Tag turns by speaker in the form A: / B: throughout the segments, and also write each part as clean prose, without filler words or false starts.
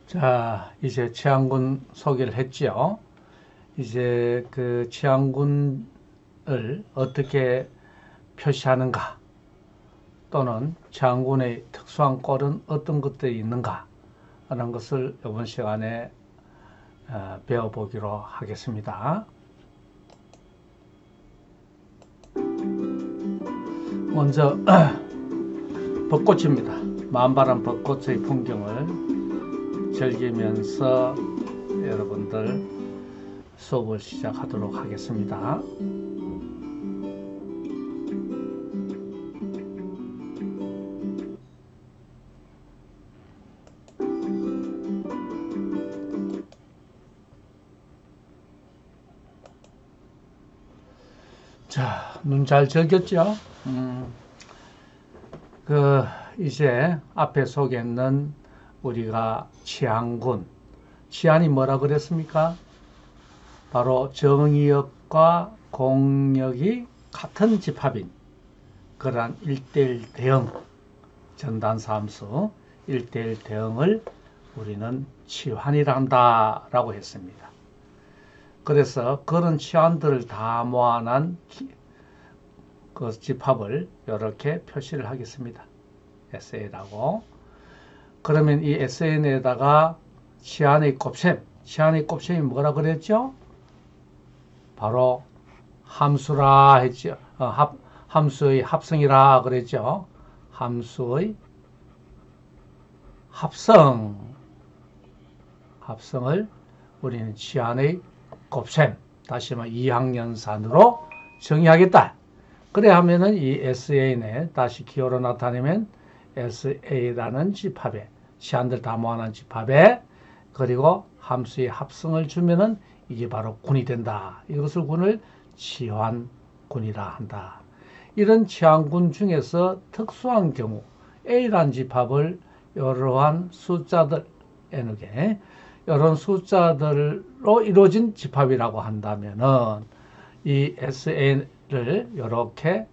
A: 자, 이제 치안군 소개를 했죠. 이제 그 치안군을 어떻게 표시하는가, 또는 치안군의 특수한 꼴은 어떤 것들이 있는가 하는 것을 이번 시간에 배워보기로 하겠습니다. 먼저 벚꽃입니다. 만발한 벚꽃의 풍경을 즐기면서 여러분들 수업을 시작하도록 하겠습니다. 자, 눈 잘 즐겼죠? 이제 앞에 소개했는 우리가 치안군, 치안이 뭐라 그랬습니까? 바로 정의역과 공역이 같은 집합인 그러한 1:1 대응, 전단사함수 1:1 대응을 우리는 치환이라 한다라고 했습니다. 그래서 그런 치환들을 다 모아놓은 그 집합을 이렇게 표시를 하겠습니다. SA라고. 그러면 이 SN에다가 치안의 곱셈, 치안의 곱셈이 뭐라 그랬죠? 바로 함수라 했죠. 함수의 합성이라 그랬죠. 함수의 합성을 우리는 치안의 곱셈, 다시 말해 이항연산으로 정의하겠다. 그래 하면은 이 SA에 다시 기호로 나타내면 SA라는 집합에, 치안들 다 모아놓은 집합에, 그리고 함수의 합성을 주면은 이게 바로 군이 된다. 이것을 군을 치환군이라 한다. 이런 치환군 중에서 특수한 경우 A라는 집합을 이러한 숫자들, N개, 이런 숫자들로 이루어진 집합이라고 한다면은 이 SN을 이렇게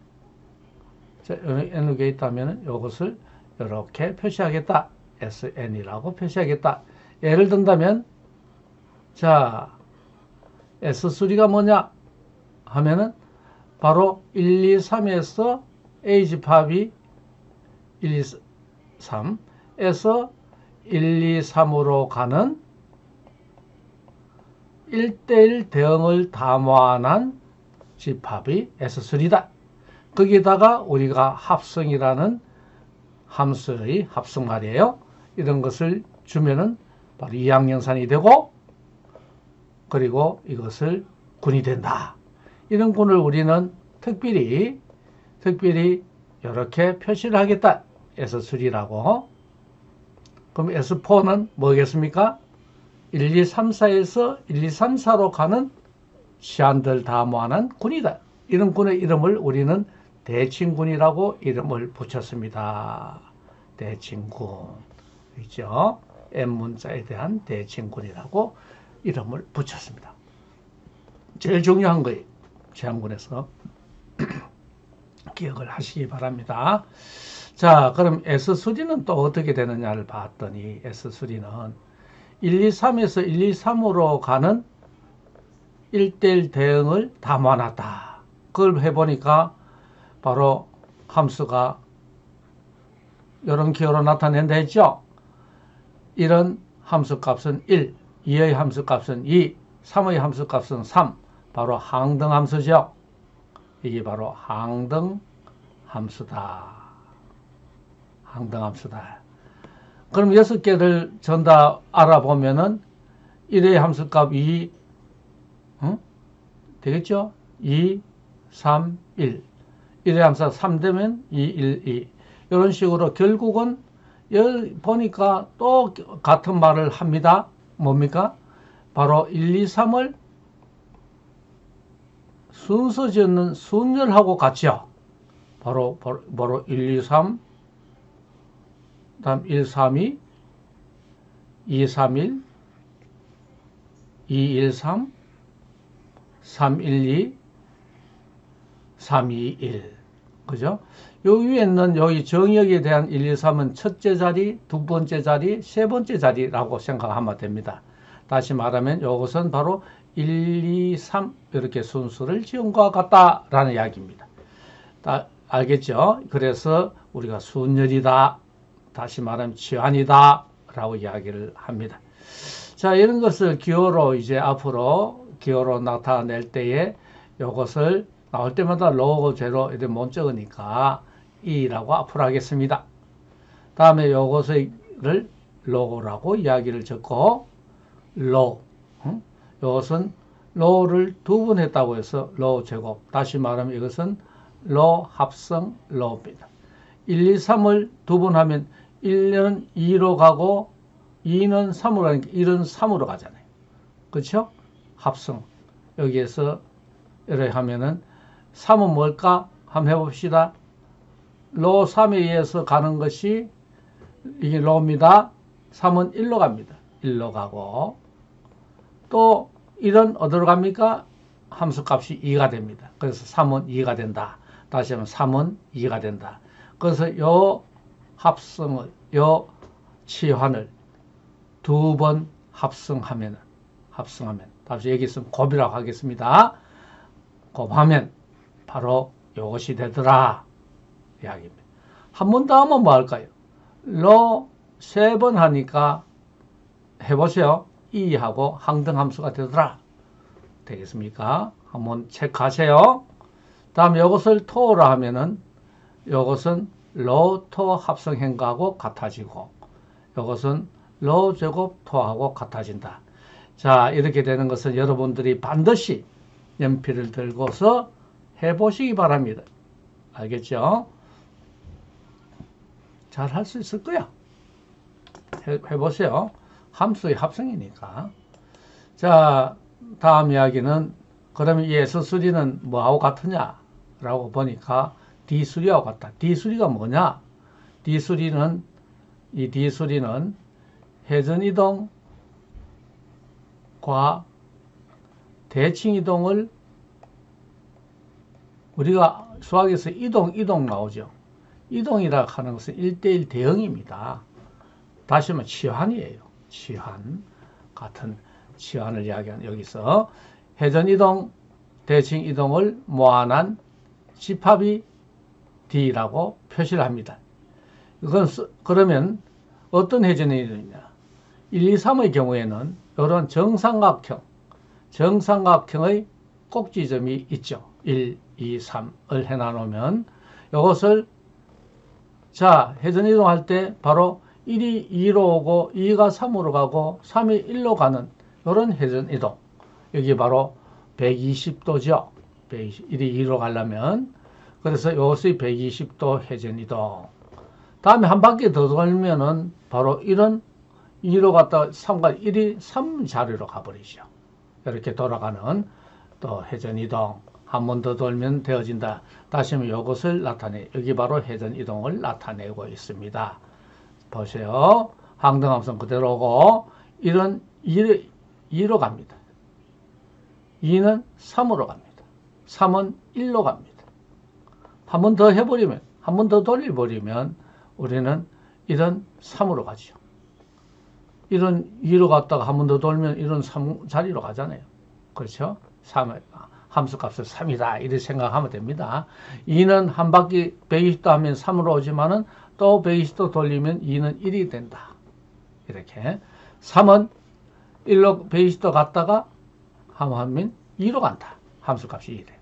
A: N개 있다면은 이것을 이렇게 표시하겠다. SN이라고 표시하겠다. 예를 든다면, 자, S3가 뭐냐 하면은 바로 1, 2, 3에서 A 집합이 1, 2, 3에서 1, 2, 3으로 가는 1:1 대응을 다 모아놓은 집합이 S3다. 거기다가 우리가 합성이라는 함수의 합성 말이에요. 이런 것을 주면은 바로 이항연산이 되고, 그리고 이것을 군이 된다. 이런 군을 우리는 특별히 이렇게 표시를 하겠다. S3라고. 그럼 S4는 뭐겠습니까? 1, 2, 3, 4에서 1, 2, 3, 4로 가는 치안들 다 모아놓은 군이다. 이런 군의 이름을 우리는 대칭군이라고 이름을 붙였습니다. 대칭군. 있죠? N문자에 대한 대칭군이라고 이름을 붙였습니다. 제일 중요한 거예요. 치안군에서 기억을 하시기 바랍니다. 자, 그럼 S3는 또 어떻게 되느냐를 봤더니 S3는 1, 2, 3에서 1, 2, 3으로 가는 1:1 대응을 다 모아놨다. 그걸 해보니까 바로 함수가 이런 기호로 나타낸다 했죠. 이런 함수값은 1, 2의 함수값은 2, 3의 함수값은 3. 바로 항등함수죠. 이게 바로 항등함수다. 항등함수다. 그럼 6개를 전다 알아보면은 1의 함수값 2, 되겠죠? 2, 3, 1. 1의 함수가 3 되면 2, 1, 2. 이런 식으로 결국은 여기 보니까 또 같은 말을 합니다. 뭡니까? 바로 1, 2, 3을 순서 짓는 순열하고 같이요. 바로 1, 2, 3, 다음 1, 3, 2, 2, 3, 1, 2, 1, 3, 3, 1, 2, 3, 2, 1. 그죠? 요 위에 있는 여기 정역에 대한 1, 2, 3은 첫째 자리, 두 번째 자리, 세 번째 자리라고 생각하면 됩니다. 다시 말하면 이것은 바로 1, 2, 3 이렇게 순서를 지은 것과 같다라는 이야기입니다. 알겠죠? 그래서 우리가 순열이다, 다시 말하면 치환이다 라고 이야기를 합니다. 자, 이런 것을 기호로 이제 앞으로 기호로 나타낼 때에 이것을 나올 때마다 로고 제로 이렇게 못 적으니까 이라고 앞으로 하겠습니다. 다음에 이것을 로고라고 이야기를 적고 로, 이것은 로를 두 번 했다고 해서 로 제곱, 다시 말하면 이것은 로 합성 로입니다. 1, 2, 3을 두 번 하면 1은 2로 가고 2는 3으로 가니까 1은 3으로 가잖아요. 그렇죠? 합성. 여기에서 이렇게 하면은 3은 뭘까? 한번 해봅시다. 로 3에 의해서 가는 것이 이게 로입니다. 3은 1로 갑니다. 1로 가고 또 1은 어디로 갑니까? 함수값이 2가 됩니다. 그래서 3은 2가 된다. 다시 하면 3은 2가 된다. 그래서 요 합성을, 요 치환을 두 번 합성하면, 다시 여기 있으면 곱이라고 하겠습니다. 곱하면 바로 이것이 되더라 이야기입니다. 한 번 더 하면 뭐 할까요? 로 세 번 하니까 해보세요. 2하고 항등함수가 되더라. 되겠습니까? 한번 체크하세요. 다음 이것을 토로 하면은 이것은 로토 합성행과하고 같아지고 이것은 로 제곱 토하고 같아진다. 자, 이렇게 되는 것은 여러분들이 반드시 연필을 들고서 해보시기 바랍니다. 알겠죠? 잘 할 수 있을 거야. 해보세요. 함수의 합성이니까. 자, 다음 이야기는 그러면 이 S수리는 뭐하고 같으냐? 라고 보니까 D수리하고 같다. D수리가 뭐냐? D수리는 회전이동과 대칭이동을 우리가 수학에서 이동 나오죠. 이동이라 하는 것은 1대1 대응입니다. 다시 말하면 치환이에요. 치환. 같은 치환을 이야기하는 여기서 회전이동, 대칭이동을 모아난 집합이 D라고 표시를 합니다. 그러면 어떤 회전이동이냐? 1, 2, 3의 경우에는 이런 정삼각형의 꼭지점이 있죠. 1, 2, 3을 해놔놓으면 이것을 자, 회전이동할 때 바로 1이 2로 오고 2가 3으로 가고 3이 1로 가는 이런 회전이동. 여기 바로 120도죠. 1이 2로 가려면. 그래서 이것이 120도 회전이동. 다음에 한 바퀴 더 돌면은 바로 1은 2로 갔다가 3과 1이 3 자리로 가버리죠. 이렇게 돌아가는 또 회전이동. 한 번 더 돌면 되어진다. 다시 한번 이것을 나타내. 여기 바로 회전이동을 나타내고 있습니다. 보세요. 항등함수는 그대로고 1은 2로 갑니다. 2는 3으로 갑니다. 3은 1로 갑니다. 한 번 더 해버리면, 한 번 더 돌려버리면 우리는 1은 3으로 가죠. 1은 2로 갔다가 한 번 더 돌면 1은 3 자리로 가잖아요. 그렇죠? 3을. 함수값을 3이다. 이렇게 생각하면 됩니다. 2는 한 바퀴 120도 하면 3으로 오지만은 또 120도 돌리면 2는 1이 된다. 이렇게. 3은 1로 120도 갔다가 하면 2로 간다. 함수값이 2래.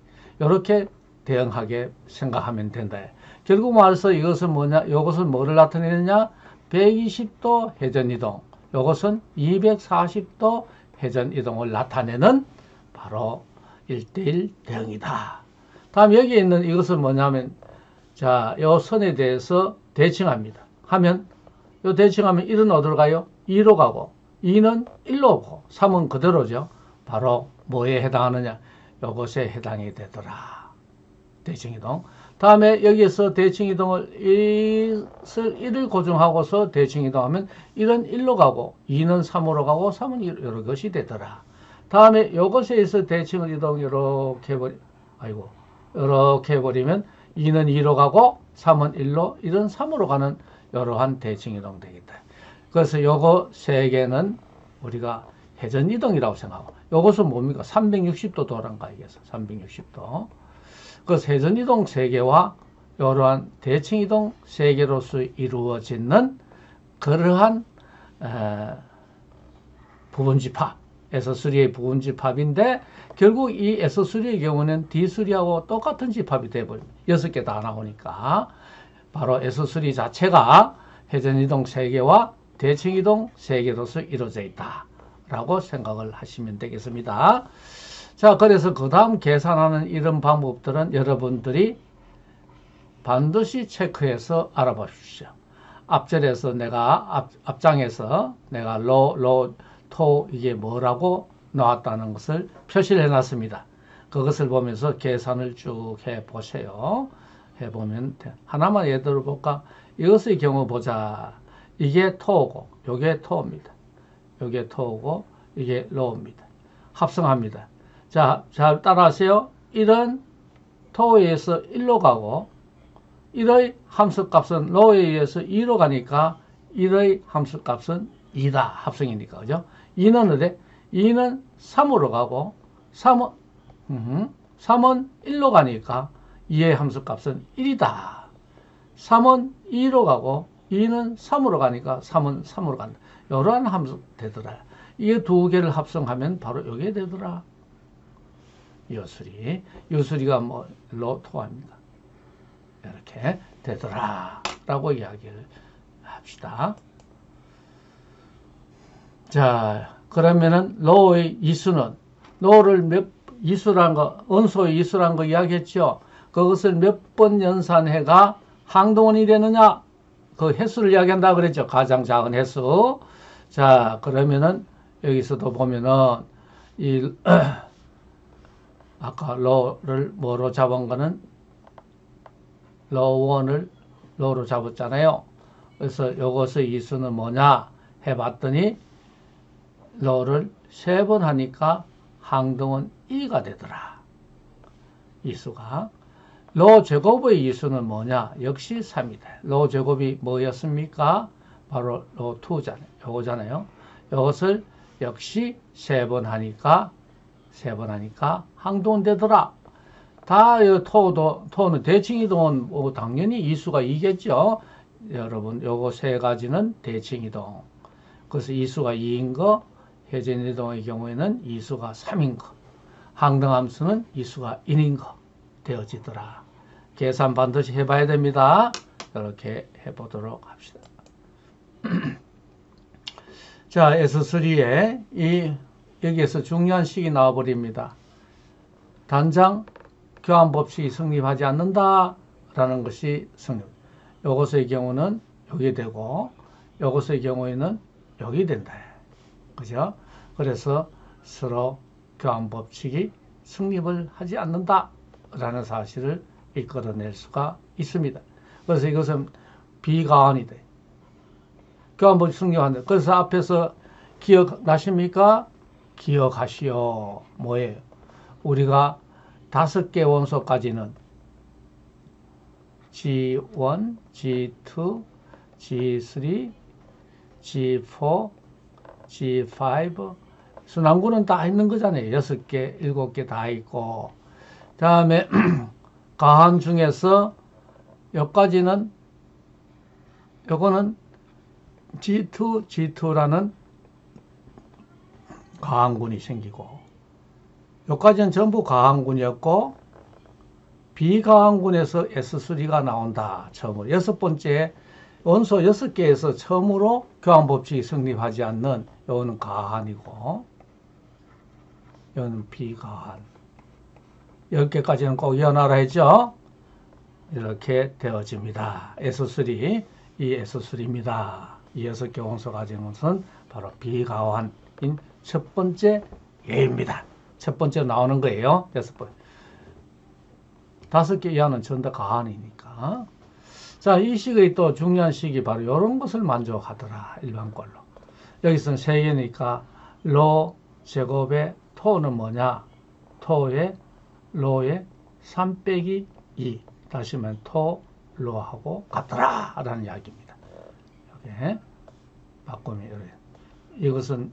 A: 이렇게 대응하게 생각하면 된다. 결국 말해서 이것은 뭐냐? 이것은 뭐를 나타내느냐? 120도 회전이동. 이것은 240도 회전이동을 나타내는 바로 1대1 대응이다. 다음 여기에 있는 이것은 뭐냐면 자, 이 선에 대해서 대칭합니다. 하면 이 대칭하면 1은 어디로 가요? 2로 가고 2는 1로 오고 3은 그대로죠. 바로 뭐에 해당하느냐? 이것에 해당이 되더라. 대칭이동. 다음에 여기에서 대칭이동을 1을 고정하고서 대칭이동하면 1은 1로 가고 2는 3으로 가고 3은 이런 것이 되더라. 다음에 요것에 의해서 대칭을 이동 이렇게 해버리면 2는 2로 가고 3은 1로 1은 3으로 가는 이러한 대칭이동 되겠다. 그래서 요거 세 개는 우리가 회전이동이라고 생각하고 요것은 뭡니까? 360도 도란가 이게서 360도. 그래서 회전이동 세 개와 이러한 대칭이동 세 개로서 이루어지는 그러한 부분집합, S3의 부분집합인데 결국 이 S3의 경우는 D3하고 똑같은 집합이 되어버립니다. 6개 다 나오니까 바로 S3 자체가 회전이동 3개와 대칭이동 3개로서 이루어져 있다라고 생각을 하시면 되겠습니다. 자, 그래서 그 다음 계산하는 이런 방법들은 여러분들이 반드시 체크해서 알아보십시오. 앞절에서 내가 앞장에서 내가 토 이게 뭐라고 나왔다는 것을 표시를 해놨습니다. 그것을 보면서 계산을 쭉 해보세요. 해보면 하나만 예를 들어 볼까? 이것의 경우 보자. 이게 토고 이게 토입니다. 이게 토고 이게 로입니다. 합성합니다. 자, 잘 따라하세요. 1은 토에 의해서 1로 가고 1의 함수값은 로에 의해서 2로 가니까 1의 함수값은 2다. 합성이니까. 그죠? 2는 어디? 2는 3으로 가고 3은 1로 가니까 2의 함수값은 1이다. 3은 2로 가고 2는 3으로 가니까 3은 3으로 간다. 이러한 함수 되더라. 이 두 개를 합성하면 바로 이게 되더라. 요수리가 뭐 토합니다. 이렇게 되더라 라고 이야기를 합시다. 자, 그러면은 로의 이수는 로를 이수란 거, 원소의 이수란 거 이야기했죠. 그것을 몇 번 연산해가 항동원이 되느냐? 그 횟수를 이야기한다 그랬죠. 가장 작은 횟수. 자, 그러면은 여기서도 보면은 이 아까 로를 뭐로 잡은 거는 로1을 로로 잡았잖아요. 그래서 이것의 이수는 뭐냐 해봤더니 로를 3번 하니까 항동은 2가 되더라. 이수가. 로 제곱의 이수는 뭐냐? 역시 3이다. 로 제곱이 뭐였습니까? 바로 로2잖아요. 요거잖아요. 이것을 역시 3번 하니까 항동은 되더라. 다 토는 대칭이동은 뭐 당연히 이수가 2겠죠. 여러분 요거 세 가지는 대칭이동. 그래서 이수가 2인 거, 회전이동의 경우에는 이수가 3인 거, 항등함수는 이수가 1인 거 되어지더라. 계산 반드시 해봐야 됩니다. 이렇게 해보도록 합시다. 자, S3에 여기에서 중요한 식이 나와버립니다. 단장 교환법칙이 성립하지 않는다라는 것이 성립. 요것의 경우는 여기 되고, 요것의 경우에는 여기 된다. 그죠? 그래서 서로 교환법칙이 성립을 하지 않는다라는 사실을 이끌어낼 수가 있습니다. 그래서 이것은 비가환이 돼. 교환법칙 성립한다. 그래서 앞에서 기억나십니까? 기억하시오. 뭐예요? 우리가 5개 원소까지는 G1, G2, G3, G4, G5 순환구는 다 있는 거잖아요. 6개, 7개 다 있고 다음에 가항 중에서 여기까지는 요거는 G2, G2라는 가항군이 생기고 여기까지는 전부 가항군이었고 비가항군에서 S3가 나온다. 처음으로. 6번째 원소 6개에서 처음으로 교환법칙이 성립하지 않는 요거는 가한이고 요거는 비가한. 10개까지는 꼭 연하라 했죠. 이렇게 되어집니다. S3, 이 S3입니다. 이 6개 원소 가진 것은 바로 비가한인 첫 번째 예입니다. 첫 번째 나오는 거예요. 6번. 5개 이하는 전부 다 가한이니까. 자, 이 식의 또 중요한 식이 바로 이런 것을 만족하더라. 일반꼴로. 여기서는 3개니까 로 제곱의 토는 뭐냐? 토의 로의 3 빼기 2 다시 하면 토, 로하고 같더라 라는 이야기입니다. 이렇게 바꾸면 이렇게. 이것은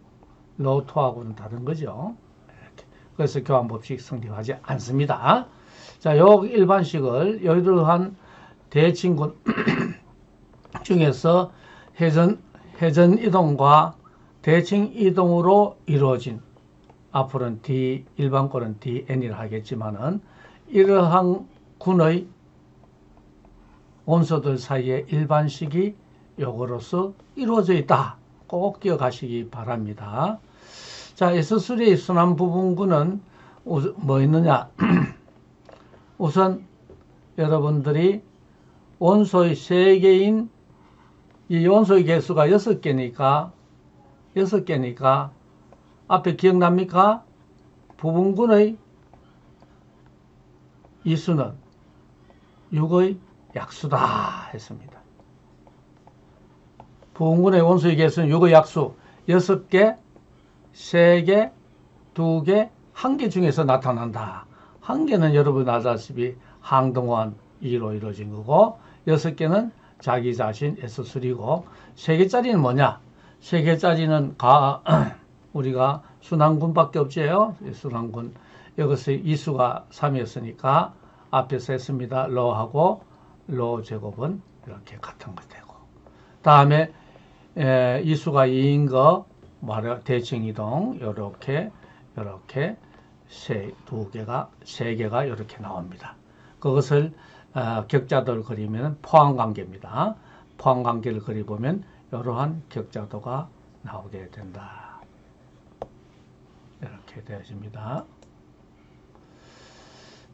A: 로, 토하고는 다른 거죠. 이렇게. 그래서 교환법칙 성립하지 않습니다. 자, 요 일반식을 이러한 대칭군 중에서 회전 이동과 대칭 이동으로 이루어진, 앞으로는 일반권은 dn이라 하겠지만은, 이러한 군의 원소들 사이의 일반식이 요거로서 이루어져 있다. 꼭 기억하시기 바랍니다. 자, S3의 순환 부분군은 뭐 있느냐? 우선 여러분들이 원소의 3개인 이 원소의 개수가 6개니까 앞에 기억납니까? 부분군의 이수는 6의 약수다 했습니다. 부분군의 원소의 개수는 6의 약수 6개, 3개, 2개, 1개 중에서 나타난다. 1개는 여러분 아다시피 항동원 2로 이루어진 거고 6개는 자기 자신 S3고 3개짜리는 뭐냐? 3개짜리는 우리가 순환군밖에 없지요. 순환군. 여기서 이수가 3이었으니까 앞에서 했습니다. 로하고 로 제곱은 이렇게 같은 거 되고. 다음에 이수가 2인 거 말해 대칭 이동 이렇게 세 개가 이렇게 나옵니다. 그것을 격자도를 그리면 포항관계입니다. 포항관계를 그려보면 이러한 격자도가 나오게 된다. 이렇게 되어집니다.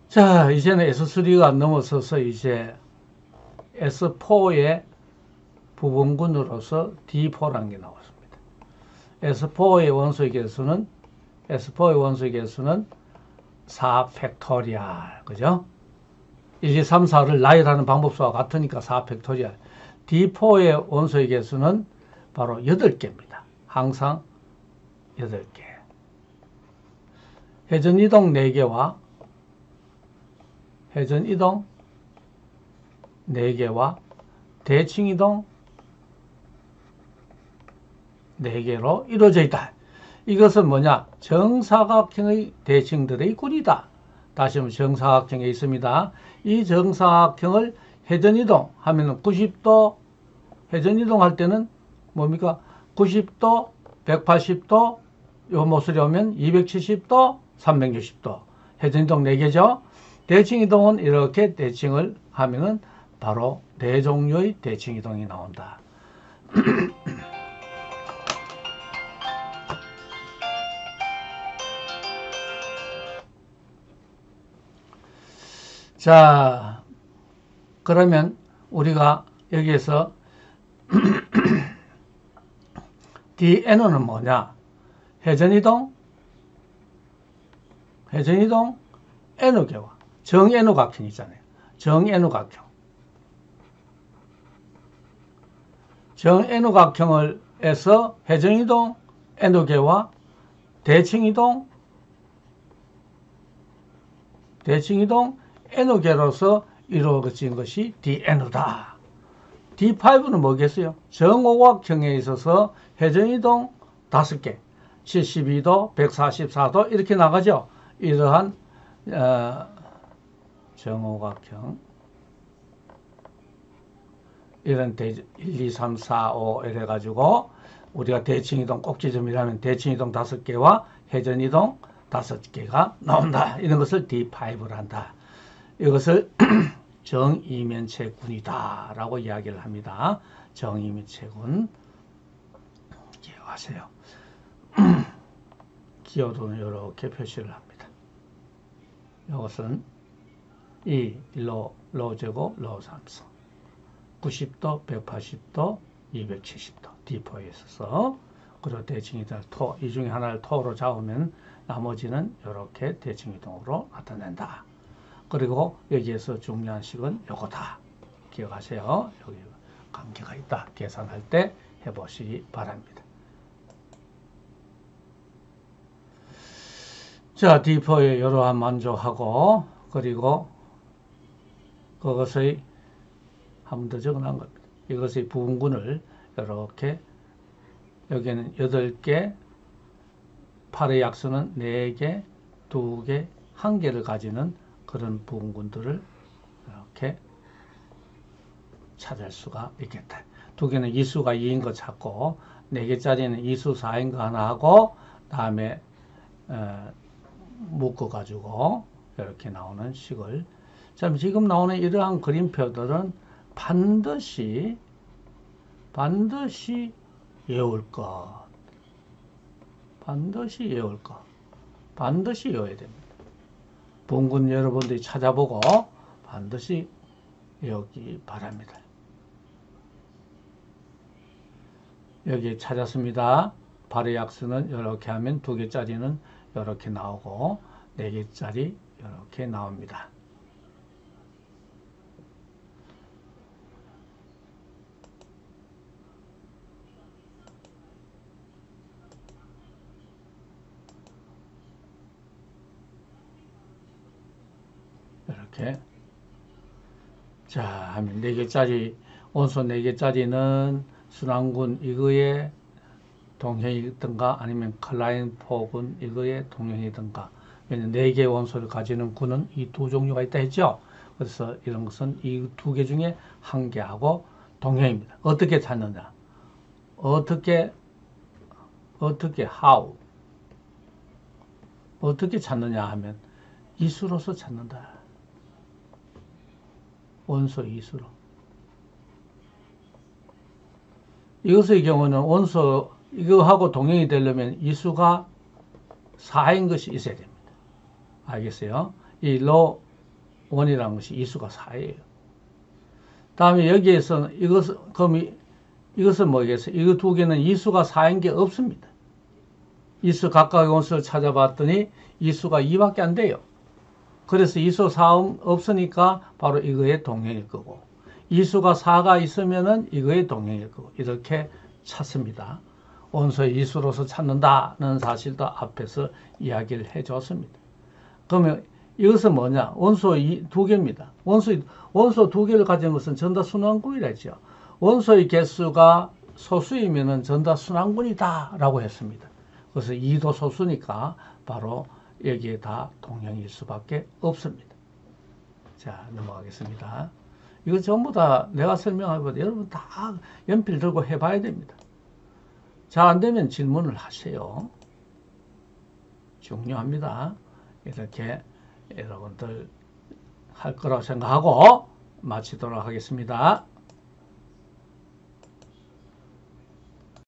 A: 자, 이제는 S3가 넘어서서 이제 S4의 부분군으로서 D4라는 게 나왔습니다. S4의 원소의 개수는 4 팩토리얼, 그죠? 1, 2, 3, 4를 나열하는 방법수와 같으니까 4 팩토리얼. D4의 원소의 개수는 바로 8개입니다. 항상 8개. 회전이동 4개와 대칭이동 4개로 이루어져 있다. 이것은 뭐냐? 정사각형의 대칭들의 꿀이다. 다시 한번 정사각형에 있습니다. 이 정사각형을 회전이동 하면 90도, 회전이동 할 때는 뭡니까? 90도, 180도, 요 모서리 오면 270도, 360도. 회전이동 4개죠? 대칭이동은 이렇게 대칭을 하면은 바로 4종류의 대칭이동이 나온다. 자, 그러면 우리가 여기에서 DNO는 뭐냐? 회전이동 N호계와 정N호각형 있잖아요. 정N호각형. 정N호각형을 해서 회전이동 N호계와 대칭이동 N호계로서 이루어진 것이 DN호다. D5는 뭐겠어요? 정오각형에 있어서 회전이동 5개, 72도, 144도 이렇게 나가죠. 이러한 정오각형 이런 1, 2, 3, 4, 5 이래가지고 우리가 대칭이동 꼭지점이라면 대칭이동 5개와 회전이동 5개가 나온다. 이런 것을 D5를 한다. 이것을 정이면체군이다 라고 이야기를 합니다. 정이면체군 기억하세요. 기호도는 이렇게 표시를 합니다. 이것은 로제곱, 로삼성 90도, 180도, 270도 D4에 있어서 그리고 대칭이동 토, 이 중에 하나를 토로 잡으면 나머지는 이렇게 대칭이동으로 나타낸다. 그리고 여기에서 중요한 식은 요거다. 기억하세요. 여기 관계가 있다. 계산할 때 해보시기 바랍니다. 자, D4에 이러한 만족하고 그리고 그것의 한 번 더 적어놓은 겁니다. 이것의 부분군을 이렇게 여기는 8개, 8의 약수는 4개, 2개, 1개를 가지는 그런 부분군들을 이렇게 찾을 수가 있겠다. 2개는 이수가 2인 거 찾고 4개짜리는 이수 4인 거 하나 하고 다음에 묶어가지고 이렇게 나오는 식을 지금 나오는 이러한 그림표들은 반드시 외울 것. 반드시 외울 것. 반드시 외워야 됩니다. 본군 여러분들이 찾아보고 반드시 외우기 바랍니다. 여기 찾았습니다. 발의 약수는 이렇게 하면 2개짜리는 이렇게 나오고 4개짜리 이렇게 나옵니다. 이렇게 자 하면 4개짜리 원소 4개짜리는 순환군 이거에 동형이든가 아니면 클라인포군 이거에 동형이든가 왜냐면 4개의 원소를 가지는 군은 이 2종류가 있다 했죠. 그래서 이런 것은 이 2개 중에 1개하고 동형입니다. 어떻게 찾느냐? 어떻게 how 어떻게 찾느냐 하면 이수로서 찾는다. 원소 이수로. 이것의 경우는 원소 이거하고 동형이 되려면 이수가 4인 것이 있어야 됩니다. 알겠어요? 이 로 1이라는 것이 이수가 4예요. 다음에 여기에서 이것은 뭐겠어요? 이거 2개는 이수가 4인 게 없습니다. 이수 각각의 원소를 찾아봤더니 이수가 2밖에 안 돼요. 그래서 이수 4 없으니까 바로 이거의 동형일 거고 이수가 4가 있으면은 이거의 동형일 거고 이렇게 찾습니다. 원소의 이수로서 찾는다는 사실도 앞에서 이야기를 해줬습니다. 그러면 이것은 뭐냐? 원소 2개입니다. 원소 2개를 가진 것은 전다순환군이라 했죠. 원소의 개수가 소수이면은 전다순환군이다 라고 했습니다. 그래서 2도 소수니까 바로 여기에 다 동형일 수밖에 없습니다. 자, 넘어가겠습니다. 이거 전부 다 내가 설명하기보다 여러분 다 연필 들고 해봐야 됩니다. 잘 안되면 질문을 하세요. 중요합니다. 이렇게 여러분들 할 거라고 생각하고 마치도록 하겠습니다.